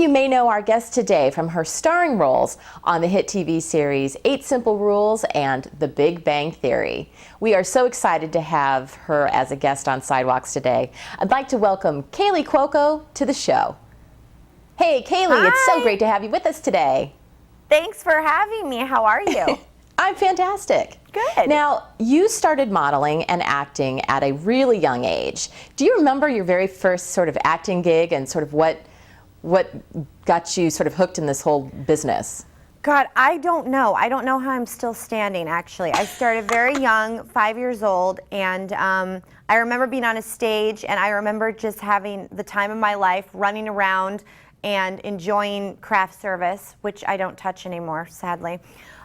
you may know our guest today from her starring roles on the hit TV series 8 Simple Rules and The Big Bang Theory. We are so excited to have her as a guest on Sidewalks today. I'd like to welcome Kaley Cuoco to the show. Hey, Kaley, Hi. It's so great to have you with us today. Thanks for having me. How are you? I'm fantastic. Good. Now, you started modeling and acting at a really young age. Do you remember your very first sort of acting gig and sort of what got you sort of hooked in this whole business? God, I don't know. I don't know how I'm still standing, actually. I started very young, 5 years old, and I remember being on a stage, and I remember just having the time of my life, running around and enjoying craft service, which I don't touch anymore, sadly.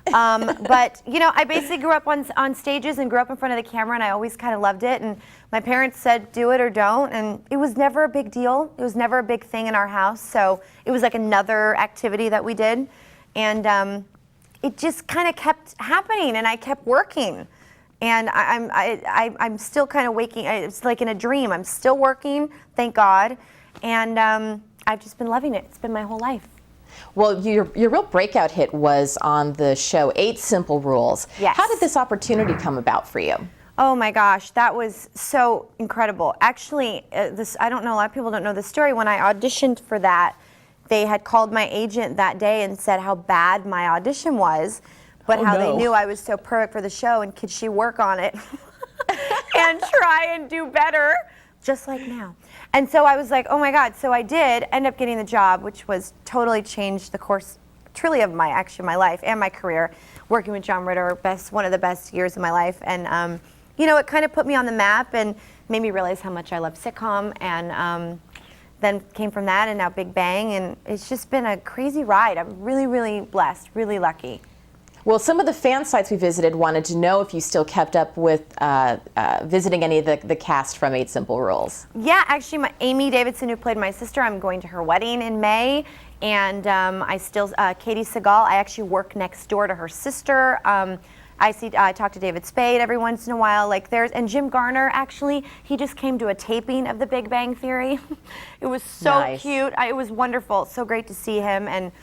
But, you know, I basically grew up on stages and grew up in front of the camera, and I always kind of loved it. And my parents said, do it or don't. And it was never a big deal. It was never a big thing in our house. So it was like another activity that we did. And it just kind of kept happening, and I kept working. And I'm still kind of waking. It's like in a dream. I'm still working, thank God. And I've just been loving it. It's been my whole life. Well, your real breakout hit was on the show 8 Simple Rules. Yes. How did this opportunity come about for you? Oh my gosh, that was so incredible. Actually, I don't know, a lot of people don't know the story. When I auditioned for that, they had called my agent that day and said how bad my audition was, but they knew I was so perfect for the show, and could she work on it and try and do better, just like now. And so I was like, oh my God. So I did end up getting the job, which was totally changed the course truly of my life and my career, working with John Ritter, one of the best years of my life. And you know, it kind of put me on the map and made me realize how much I love sitcom, and then came from that, and now Big Bang, and it's just been a crazy ride. I'm really, really blessed, really lucky. Well, some of the fan sites we visited wanted to know if you still kept up with visiting any of the cast from 8 Simple Rules. Yeah, actually, Amy Davidson, who played my sister, I'm going to her wedding in May, and Katie Seagal, I actually work next door to her sister. I talk to David Spade every once in a while. And Jim Garner, actually, he just came to a taping of The Big Bang Theory. It was so cute. It was wonderful. So great to see him. And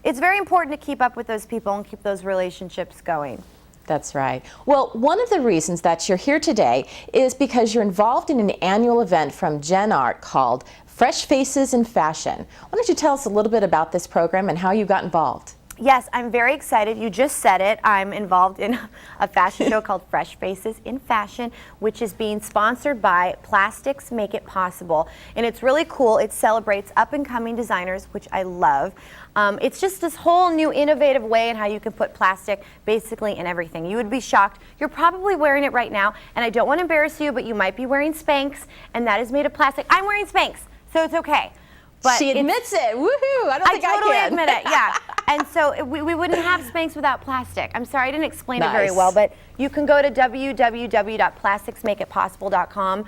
it's very important to keep up with those people and keep those relationships going. That's right. Well, one of the reasons that you're here today is because you're involved in an annual event from Gen Art called Fresh Faces in Fashion. Why don't you tell us a little bit about this program and how you got involved? Yes, I'm very excited. You just said it. I'm involved in a fashion show called Fresh Faces in Fashion, which is being sponsored by Plastics Make It Possible. And it's really cool. It celebrates up-and-coming designers, which I love. It's just this whole new innovative way in how you can put plastic basically in everything. You would be shocked. You're probably wearing it right now, and I don't want to embarrass you, but you might be wearing Spanx, and that is made of plastic. I'm wearing Spanx, so it's okay. But she admits it. Woohoo! I don't think I totally can. admit it. Yeah. And so we wouldn't have Spanx without plastic. I'm sorry, I didn't explain it very well, but you can go to www.plasticsmakeitpossible.com.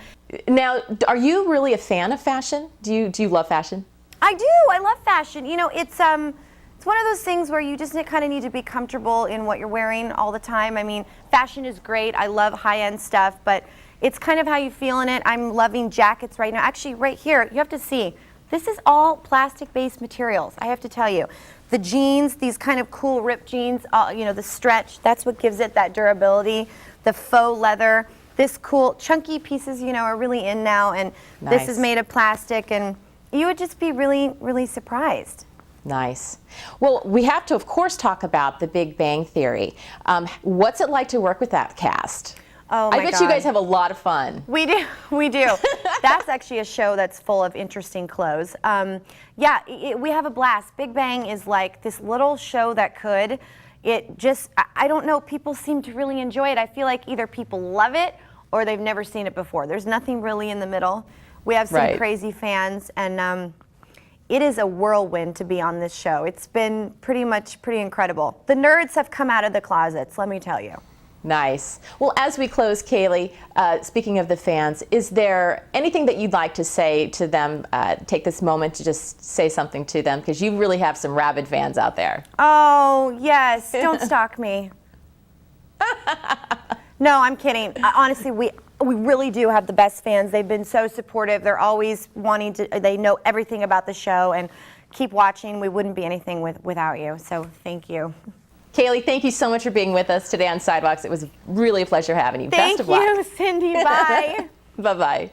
Now, are you really a fan of fashion? Do you love fashion? I do. I love fashion. You know, it's one of those things where you just kind of need to be comfortable in what you're wearing all the time. I mean, fashion is great. I love high-end stuff, but it's kind of how you feel in it. I'm loving jackets right now. Actually, right here, you have to see. This is all plastic-based materials, I have to tell you. The jeans, these kind of cool ripped jeans, you know, the stretch, that's what gives it that durability. The faux leather, this cool chunky pieces, you know, are really in now, and this is made of plastic, and you would just be really, really surprised. Nice. Well, we have to, of course, talk about The Big Bang Theory. What's it like to work with that cast? Oh my I bet God. you guys have a lot of fun. We do, we do. That's actually a show that's full of interesting clothes. Yeah, we have a blast. Big Bang is like this little show that could. It just, I don't know, people seem to really enjoy it. I feel like either people love it or they've never seen it before. There's nothing really in the middle. We have some crazy fans, and it is a whirlwind to be on this show. It's been pretty incredible. The nerds have come out of the closets, let me tell you. Nice. Well, as we close, Kaley, speaking of the fans, is there anything that you'd like to say to them? Take this moment to just say something to them, because you really have some rabid fans out there. Oh, yes. Don't stalk me. No, I'm kidding. Honestly, we really do have the best fans. They've been so supportive. They're always wanting to, they know everything about the show and keep watching. We wouldn't be anything without you. So thank you. Kaley, thank you so much for being with us today on Sidewalks. It was really a pleasure having you. Thank Best of luck. you, Cindy. Bye. Bye-bye.